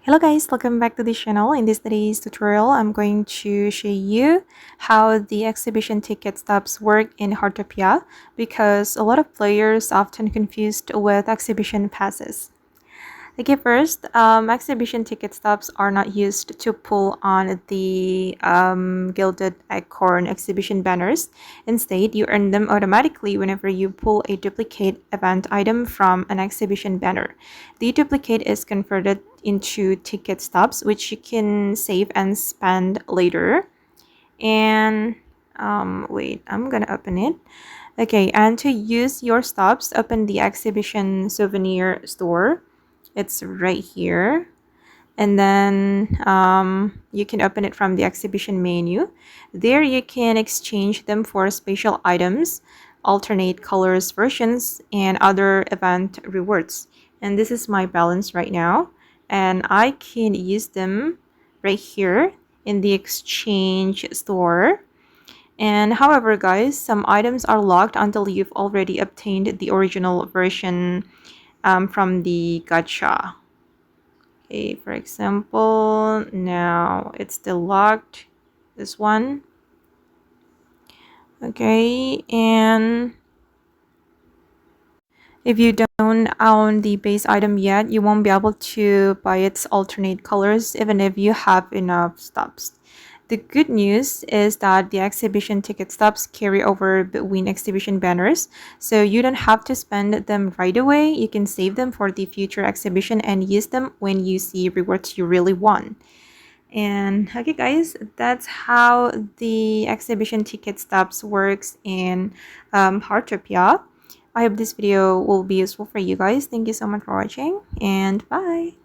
Hello guys, welcome back to this channel. In this today's tutorial, I'm going to show you how the exhibition ticket stubs work in Heartopia because a lot of players often confused with exhibition passes. Okay, first, exhibition ticket stubs are not used to pull on the gilded acorn exhibition banners. Instead, you earn them automatically whenever you pull a duplicate event item from an exhibition banner. The duplicate is converted into ticket stubs, which you can save and spend later. And wait, I'm gonna open it. Okay, and to use your stubs, open the exhibition souvenir store. It's right here, and then you can open it from the exhibition menu. There you can exchange them for special items, alternate colors versions, and other event rewards. And this is my balance right now, and I can use them right here in the exchange store. And however guys, some items are locked until you've already obtained the original version from the gacha. Okay, for example, now it's still locked, this one. Okay, and if you don't own the base item yet, you won't be able to buy its alternate colors even if you have enough stubs. The good news is that the exhibition ticket stubs carry over between exhibition banners, so you don't have to spend them right away. You can save them for the future exhibition and use them when you see rewards you really want. And okay guys, that's how the exhibition ticket stubs works in Heartopia. I hope this video will be useful for you guys. Thank you so much for watching, and bye.